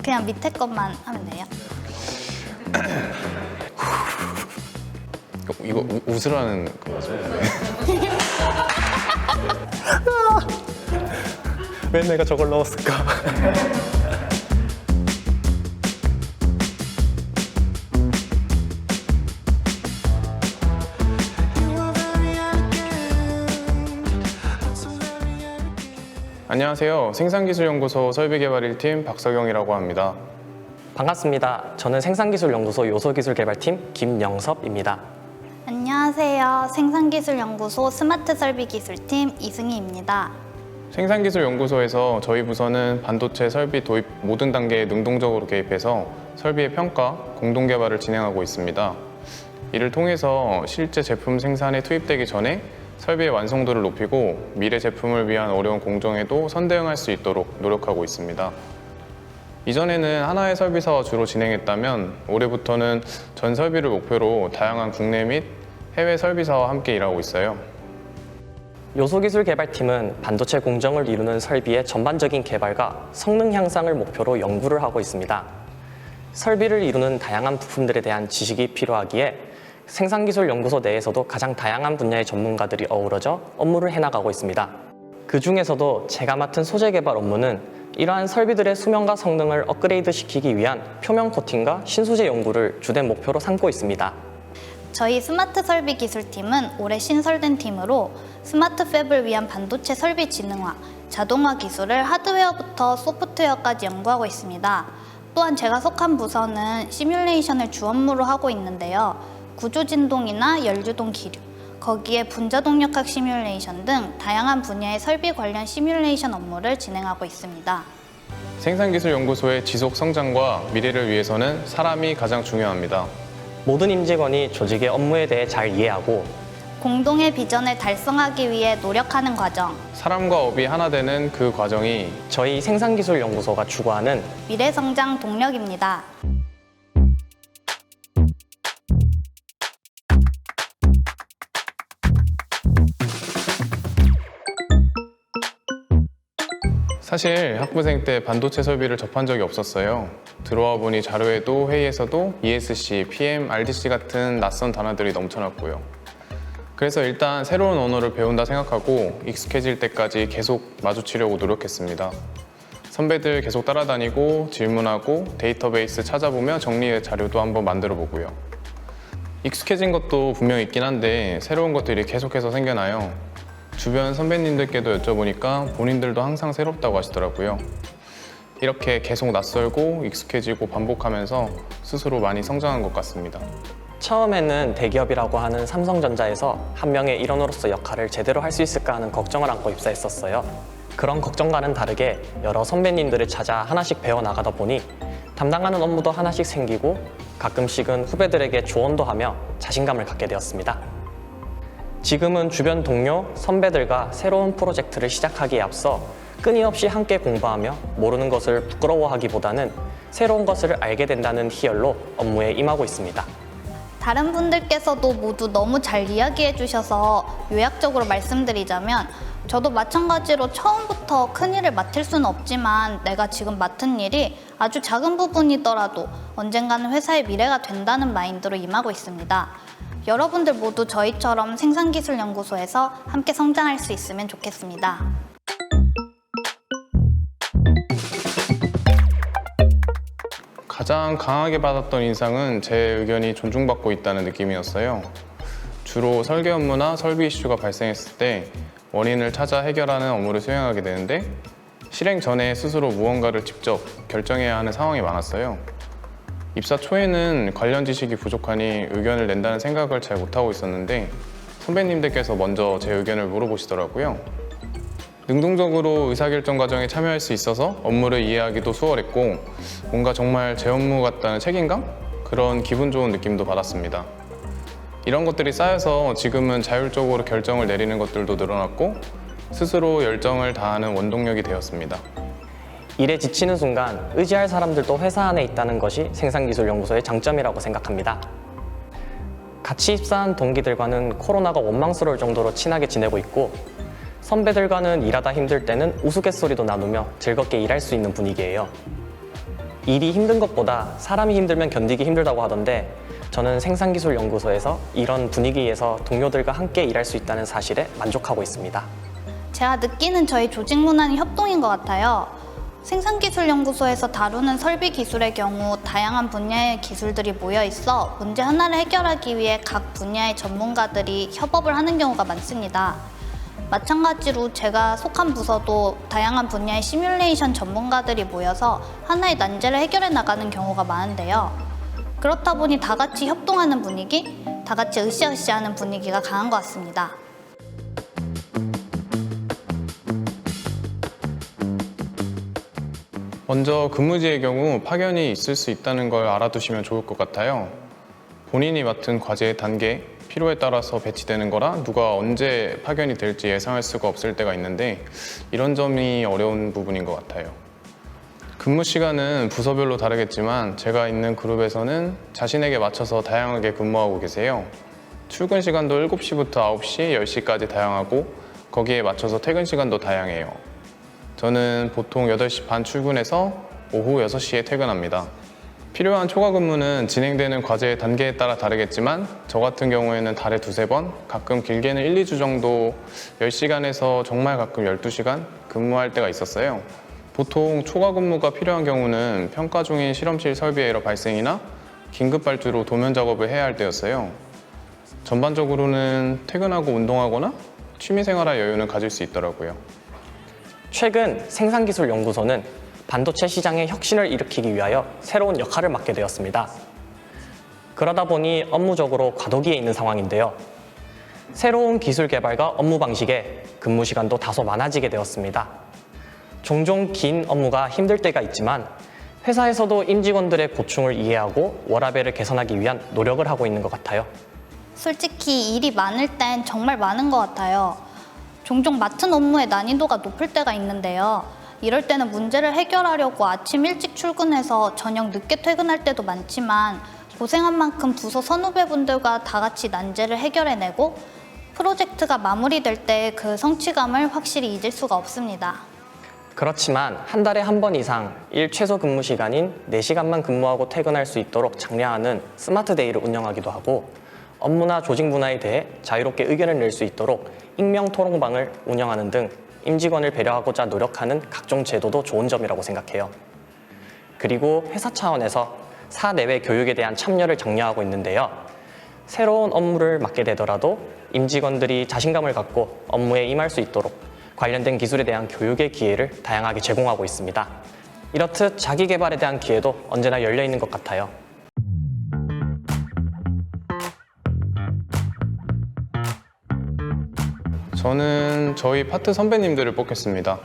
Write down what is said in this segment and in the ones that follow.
그냥 밑에 것만 하면 돼요? 이거 웃으라는 거죠? 왜 내가 저걸 넣었을까? 안녕하세요. 생산기술연구소 설비개발 1팀 박석영이라고 합니다. 반갑습니다. 저는 생산기술연구소 요소기술개발팀 김영섭입니다. 안녕하세요. 생산기술연구소 스마트설비기술팀 이승희입니다. 생산기술연구소에서 저희 부서는 반도체 설비 도입 모든 단계에 능동적으로 개입해서 설비의 평가, 공동개발을 진행하고 있습니다. 이를 통해서 실제 제품 생산에 투입되기 전에 설비의 완성도를 높이고 미래 제품을 위한 어려운 공정에도 선대응할 수 있도록 노력하고 있습니다. 이전에는 하나의 설비사와 주로 진행했다면 올해부터는 전 설비를 목표로 다양한 국내 및 해외 설비사와 함께 일하고 있어요. 요소기술개발팀은 반도체 공정을 이루는 설비의 전반적인 개발과 성능 향상을 목표로 연구를 하고 있습니다. 설비를 이루는 다양한 부품들에 대한 지식이 필요하기에 생산기술연구소 내에서도 가장 다양한 분야의 전문가들이 어우러져 업무를 해나가고 있습니다. 그 중에서도 제가 맡은 소재 개발 업무는 이러한 설비들의 수명과 성능을 업그레이드 시키기 위한 표면 코팅과 신소재 연구를 주된 목표로 삼고 있습니다. 저희 스마트 설비 기술팀은 올해 신설된 팀으로 스마트 팹을 위한 반도체 설비 진흥화, 자동화 기술을 하드웨어부터 소프트웨어까지 연구하고 있습니다. 또한 제가 속한 부서는 시뮬레이션을 주 업무로 하고 있는데요. 구조진동이나 연류동 기류, 거기에 분자동력학 시뮬레이션 등 다양한 분야의 설비 관련 시뮬레이션 업무를 진행하고 있습니다. 생산기술연구소의 지속 성장과 미래를 위해서는 사람이 가장 중요합니다. 모든 임직원이 조직의 업무에 대해 잘 이해하고 공동의 비전을 달성하기 위해 노력하는 과정, 사람과 업이 하나 되는 그 과정이 저희 생산기술연구소가 추구하는 미래 성장 동력입니다. 사실 학부생 때 반도체 설비를 접한 적이 없었어요. 들어와 보니 자료에도 회의에서도 ESC, PM, RDC 같은 낯선 단어들이 넘쳐났고요. 그래서 일단 새로운 언어를 배운다 생각하고 익숙해질 때까지 계속 마주치려고 노력했습니다. 선배들 계속 따라다니고 질문하고 데이터베이스 찾아보며 정리의 자료도 한번 만들어 보고요. 익숙해진 것도 분명 있긴 한데 새로운 것들이 계속해서 생겨나요. 주변 선배님들께도 여쭤보니까 본인들도 항상 새롭다고 하시더라고요. 이렇게 계속 낯설고 익숙해지고 반복하면서 스스로 많이 성장한 것 같습니다. 처음에는 대기업이라고 하는 삼성전자에서 한 명의 일원으로서 역할을 제대로 할 수 있을까 하는 걱정을 안고 입사했었어요. 그런 걱정과는 다르게 여러 선배님들을 찾아 하나씩 배워나가다 보니 담당하는 업무도 하나씩 생기고 가끔씩은 후배들에게 조언도 하며 자신감을 갖게 되었습니다. 지금은 주변 동료, 선배들과 새로운 프로젝트를 시작하기에 앞서 끊임없이 함께 공부하며 모르는 것을 부끄러워하기보다는 새로운 것을 알게 된다는 희열로 업무에 임하고 있습니다. 다른 분들께서도 모두 너무 잘 이야기해 주셔서 요약적으로 말씀드리자면 저도 마찬가지로 처음부터 큰 일을 맡을 수는 없지만 내가 지금 맡은 일이 아주 작은 부분이더라도 언젠가는 회사의 미래가 된다는 마인드로 임하고 있습니다. 여러분들 모두 저희처럼 생산기술연구소에서 함께 성장할 수 있으면 좋겠습니다. 가장 강하게 받았던 인상은 제 의견이 존중받고 있다는 느낌이었어요. 주로 설계 업무나 설비 이슈가 발생했을 때 원인을 찾아 해결하는 업무를 수행하게 되는데 실행 전에 스스로 무언가를 직접 결정해야 하는 상황이 많았어요. 입사 초에는 관련 지식이 부족하니 의견을 낸다는 생각을 잘 못하고 있었는데 선배님들께서 먼저 제 의견을 물어보시더라고요. 능동적으로 의사결정 과정에 참여할 수 있어서 업무를 이해하기도 수월했고 뭔가 정말 제 업무 같다는 책임감? 그런 기분 좋은 느낌도 받았습니다. 이런 것들이 쌓여서 지금은 자율적으로 결정을 내리는 것들도 늘어났고 스스로 열정을 다하는 원동력이 되었습니다. 일에 지치는 순간 의지할 사람들도 회사 안에 있다는 것이 생산기술연구소의 장점이라고 생각합니다. 같이 입사한 동기들과는 코로나가 원망스러울 정도로 친하게 지내고 있고 선배들과는 일하다 힘들 때는 우스갯소리도 나누며 즐겁게 일할 수 있는 분위기예요. 일이 힘든 것보다 사람이 힘들면 견디기 힘들다고 하던데 저는 생산기술연구소에서 이런 분위기에서 동료들과 함께 일할 수 있다는 사실에 만족하고 있습니다. 제가 느끼는 저희 조직 문화는 협동인 것 같아요. 생산기술연구소에서 다루는 설비 기술의 경우 다양한 분야의 기술들이 모여 있어 문제 하나를 해결하기 위해 각 분야의 전문가들이 협업을 하는 경우가 많습니다. 마찬가지로 제가 속한 부서도 다양한 분야의 시뮬레이션 전문가들이 모여서 하나의 난제를 해결해 나가는 경우가 많은데요. 그렇다 보니 다 같이 협동하는 분위기, 다 같이 으쌰으쌰하는 분위기가 강한 것 같습니다. 먼저 근무지의 경우 파견이 있을 수 있다는 걸 알아두시면 좋을 것 같아요. 본인이 맡은 과제의 단계, 필요에 따라서 배치되는 거라 누가 언제 파견이 될지 예상할 수가 없을 때가 있는데 이런 점이 어려운 부분인 것 같아요. 근무 시간은 부서별로 다르겠지만 제가 있는 그룹에서는 자신에게 맞춰서 다양하게 근무하고 계세요. 출근 시간도 7시부터 9시, 10시까지 다양하고 거기에 맞춰서 퇴근 시간도 다양해요. 저는 보통 8시 반 출근해서 오후 6시에 퇴근합니다. 필요한 초과 근무는 진행되는 과제의 단계에 따라 다르겠지만 저 같은 경우에는 달에 2-3번, 가끔 길게는 1-2주 정도 10시간에서 정말 가끔 12시간 근무할 때가 있었어요. 보통 초과 근무가 필요한 경우는 평가 중인 실험실 설비 에러 발생이나 긴급 발주로 도면 작업을 해야 할 때였어요. 전반적으로는 퇴근하고 운동하거나 취미생활할 여유는 가질 수 있더라고요. 최근 생산기술연구소는 반도체 시장의 혁신을 일으키기 위하여 새로운 역할을 맡게 되었습니다. 그러다 보니 업무적으로 과도기에 있는 상황인데요. 새로운 기술 개발과 업무 방식에 근무 시간도 다소 많아지게 되었습니다. 종종 긴 업무가 힘들 때가 있지만 회사에서도 임직원들의 고충을 이해하고 워라밸을 개선하기 위한 노력을 하고 있는 것 같아요. 솔직히 일이 많을 땐 정말 많은 것 같아요. 종종 맡은 업무의 난이도가 높을 때가 있는데요. 이럴 때는 문제를 해결하려고 아침 일찍 출근해서 저녁 늦게 퇴근할 때도 많지만 고생한 만큼 부서 선후배분들과 다 같이 난제를 해결해내고 프로젝트가 마무리될 때 그 성취감을 확실히 잊을 수가 없습니다. 그렇지만 한 달에 한 번 이상 일 최소 근무 시간인 4시간만 근무하고 퇴근할 수 있도록 장려하는 스마트데이를 운영하기도 하고 업무나 조직 문화에 대해 자유롭게 의견을 낼 수 있도록 익명 토론방을 운영하는 등 임직원을 배려하고자 노력하는 각종 제도도 좋은 점이라고 생각해요. 그리고 회사 차원에서 사내외 교육에 대한 참여를 장려하고 있는데요. 새로운 업무를 맡게 되더라도 임직원들이 자신감을 갖고 업무에 임할 수 있도록 관련된 기술에 대한 교육의 기회를 다양하게 제공하고 있습니다. 이렇듯 자기 개발에 대한 기회도 언제나 열려 있는 것 같아요. 저는 저희 파트 선배님들을 뽑겠습니다.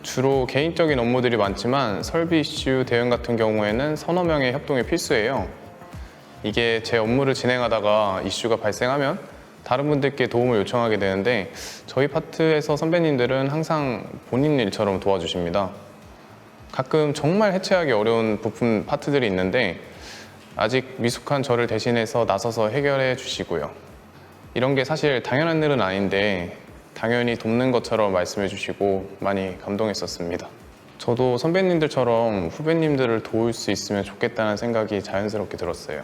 주로 개인적인 업무들이 많지만 설비 이슈 대응 같은 경우에는 서너 명의 협동이 필수예요. 이게 제 업무를 진행하다가 이슈가 발생하면 다른 분들께 도움을 요청하게 되는데 저희 파트에서 선배님들은 항상 본인 일처럼 도와주십니다. 가끔 정말 해체하기 어려운 부품 파트들이 있는데 아직 미숙한 저를 대신해서 나서서 해결해 주시고요. 이런 게 사실 당연한 일은 아닌데 당연히 돕는 것처럼 말씀해 주시고 많이 감동했었습니다. 저도 선배님들처럼 후배님들을 도울 수 있으면 좋겠다는 생각이 자연스럽게 들었어요.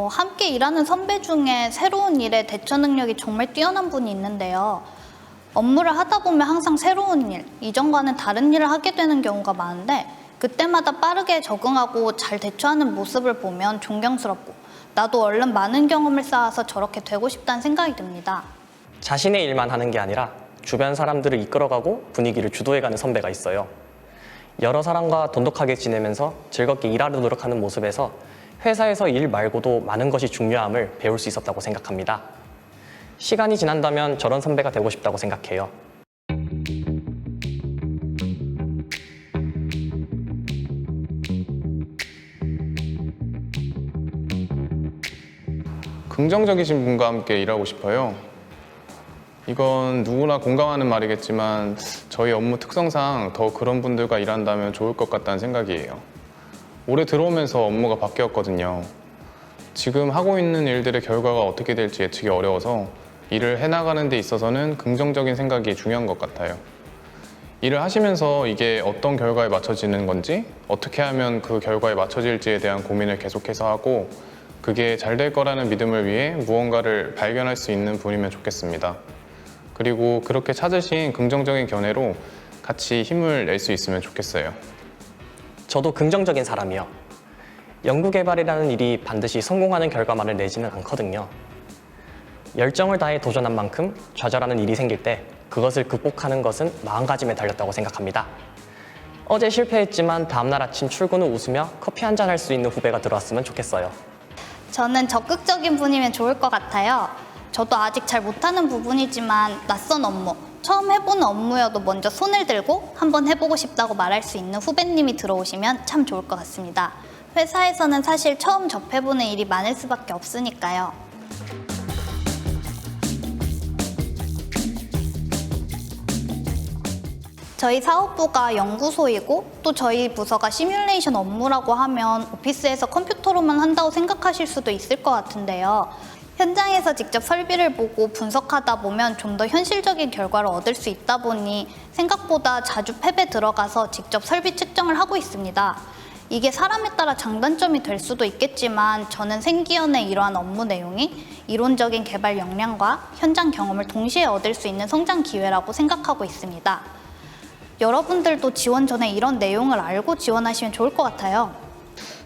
함께 일하는 선배 중에 새로운 일에 대처 능력이 정말 뛰어난 분이 있는데요. 업무를 하다 보면 항상 새로운 일, 이전과는 다른 일을 하게 되는 경우가 많은데 그때마다 빠르게 적응하고 잘 대처하는 모습을 보면 존경스럽고 나도 얼른 많은 경험을 쌓아서 저렇게 되고 싶다는 생각이 듭니다. 자신의 일만 하는 게 아니라 주변 사람들을 이끌어가고 분위기를 주도해가는 선배가 있어요. 여러 사람과 돈독하게 지내면서 즐겁게 일하려 노력하는 모습에서 회사에서 일 말고도 많은 것이 중요함을 배울 수 있었다고 생각합니다. 시간이 지난다면 저런 선배가 되고 싶다고 생각해요. 긍정적이신 분과 함께 일하고 싶어요. 이건 누구나 공감하는 말이겠지만 저희 업무 특성상 더 그런 분들과 일한다면 좋을 것 같다는 생각이에요. 올해 들어오면서 업무가 바뀌었거든요. 지금 하고 있는 일들의 결과가 어떻게 될지 예측이 어려워서 일을 해나가는 데 있어서는 긍정적인 생각이 중요한 것 같아요. 일을 하시면서 이게 어떤 결과에 맞춰지는 건지, 어떻게 하면 그 결과에 맞춰질지에 대한 고민을 계속해서 하고, 그게 잘 될 거라는 믿음을 위해 무언가를 발견할 수 있는 분이면 좋겠습니다. 그리고 그렇게 찾으신 긍정적인 견해로 같이 힘을 낼 수 있으면 좋겠어요. 저도 긍정적인 사람이요. 연구개발이라는 일이 반드시 성공하는 결과만을 내지는 않거든요. 열정을 다해 도전한 만큼 좌절하는 일이 생길 때 그것을 극복하는 것은 마음가짐에 달렸다고 생각합니다. 어제 실패했지만 다음날 아침 출근 후 웃으며 커피 한잔 할 수 있는 후배가 들어왔으면 좋겠어요. 저는 적극적인 분이면 좋을 것 같아요. 저도 아직 잘 못하는 부분이지만 낯선 업무, 처음 해보는 업무여도 먼저 손을 들고 한번 해보고 싶다고 말할 수 있는 후배님이 들어오시면 참 좋을 것 같습니다. 회사에서는 사실 처음 접해보는 일이 많을 수밖에 없으니까요. 저희 사업부가 연구소이고 또 저희 부서가 시뮬레이션 업무라고 하면 오피스에서 컴퓨터로만 한다고 생각하실 수도 있을 것 같은데요. 현장에서 직접 설비를 보고 분석하다 보면 좀 더 현실적인 결과를 얻을 수 있다 보니 생각보다 자주 팹에 들어가서 직접 설비 측정을 하고 있습니다. 이게 사람에 따라 장단점이 될 수도 있겠지만 저는 생기연의 이러한 업무 내용이 이론적인 개발 역량과 현장 경험을 동시에 얻을 수 있는 성장 기회라고 생각하고 있습니다. 여러분들도 지원 전에 이런 내용을 알고 지원하시면 좋을 것 같아요.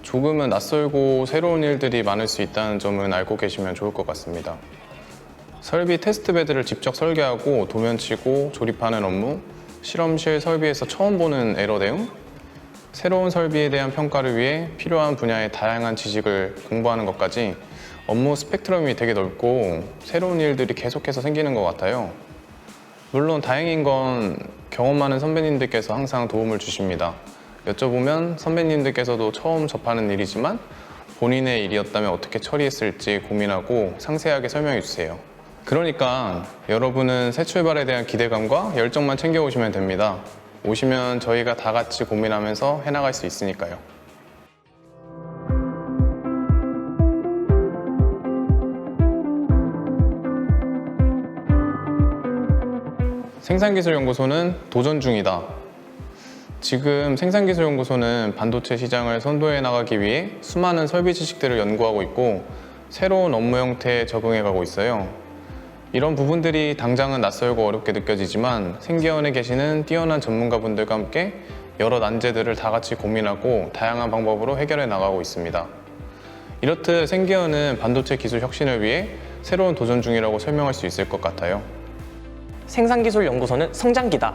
조금은 낯설고 새로운 일들이 많을 수 있다는 점은 알고 계시면 좋을 것 같습니다. 설비 테스트베드를 직접 설계하고 도면치고 조립하는 업무, 실험실 설비에서 처음 보는 에러 대응, 새로운 설비에 대한 평가를 위해 필요한 분야의 다양한 지식을 공부하는 것까지 업무 스펙트럼이 되게 넓고 새로운 일들이 계속해서 생기는 것 같아요. 물론 다행인 건 경험 많은 선배님들께서 항상 도움을 주십니다. 여쭤보면 선배님들께서도 처음 접하는 일이지만 본인의 일이었다면 어떻게 처리했을지 고민하고 상세하게 설명해 주세요. 그러니까 여러분은 새 출발에 대한 기대감과 열정만 챙겨오시면 됩니다. 오시면 저희가 다 같이 고민하면서 해나갈 수 있으니까요. 생산기술연구소는 도전 중이다. 지금 생산기술연구소는 반도체 시장을 선도해 나가기 위해 수많은 설비 지식들을 연구하고 있고 새로운 업무 형태에 적응해 가고 있어요. 이런 부분들이 당장은 낯설고 어렵게 느껴지지만 생기원에 계시는 뛰어난 전문가분들과 함께 여러 난제들을 다 같이 고민하고 다양한 방법으로 해결해 나가고 있습니다. 이렇듯 생기원은 반도체 기술 혁신을 위해 새로운 도전 중이라고 설명할 수 있을 것 같아요. 생산기술연구소는 성장기다.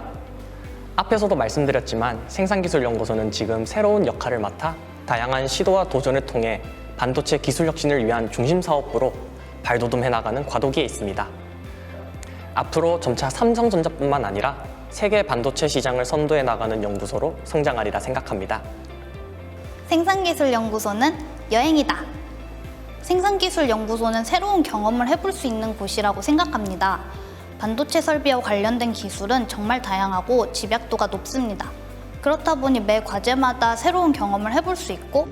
앞에서도 말씀드렸지만 생산기술연구소는 지금 새로운 역할을 맡아 다양한 시도와 도전을 통해 반도체 기술 혁신을 위한 중심 사업부로 발돋움해 나가는 과도기에 있습니다. 앞으로 점차 삼성전자뿐만 아니라 세계 반도체 시장을 선도해 나가는 연구소로 성장하리라 생각합니다. 생산기술연구소는 여행이다. 생산기술연구소는 새로운 경험을 해볼 수 있는 곳이라고 생각합니다. 반도체 설비와 관련된 기술은 정말 다양하고 집약도가 높습니다. 그렇다 보니 매 과제마다 새로운 경험을 해볼 수 있고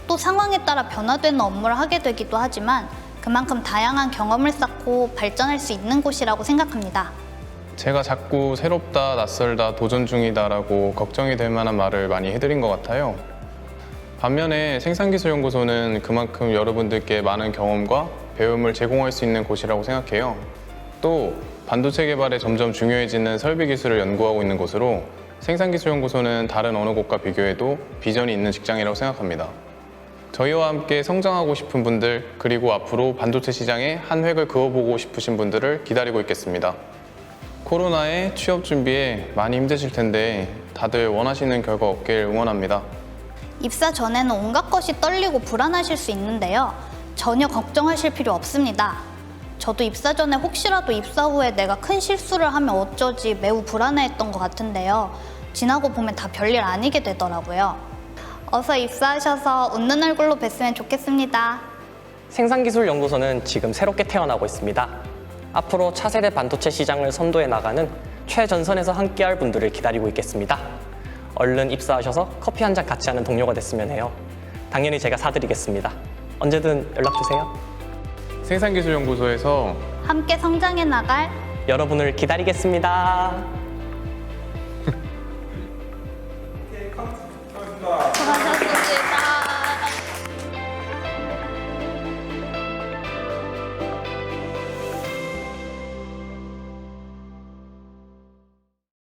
또 상황에 따라 변화되는 업무를 하게 되기도 하지만 그만큼 다양한 경험을 쌓고 발전할 수 있는 곳이라고 생각합니다. 제가 자꾸 새롭다, 낯설다, 도전 중이다라고 걱정이 될 만한 말을 많이 해드린 것 같아요. 반면에 생산기술연구소는 그만큼 여러분들께 많은 경험과 배움을 제공할 수 있는 곳이라고 생각해요. 또 반도체 개발에 점점 중요해지는 설비 기술을 연구하고 있는 곳으로 생산기술연구소는 다른 어느 곳과 비교해도 비전이 있는 직장이라고 생각합니다. 저희와 함께 성장하고 싶은 분들, 그리고 앞으로 반도체 시장에 한 획을 그어보고 싶으신 분들을 기다리고 있겠습니다. 코로나의 취업 준비에 많이 힘드실 텐데 다들 원하시는 결과 얻길 응원합니다. 입사 전에는 온갖 것이 떨리고 불안하실 수 있는데요. 전혀 걱정하실 필요 없습니다. 저도 입사 전에 혹시라도 입사 후에 내가 큰 실수를 하면 어쩌지 매우 불안해했던 것 같은데요. 지나고 보면 다 별일 아니게 되더라고요. 어서 입사하셔서 웃는 얼굴로 뵀으면 좋겠습니다. 생산기술연구소는 지금 새롭게 태어나고 있습니다. 앞으로 차세대 반도체 시장을 선도해 나가는 최전선에서 함께할 분들을 기다리고 있겠습니다. 얼른 입사하셔서 커피 한 잔 같이 하는 동료가 됐으면 해요. 당연히 제가 사드리겠습니다. 언제든 연락주세요. 생산기술연구소에서 함께 성장해 나갈 여러분을 기다리겠습니다.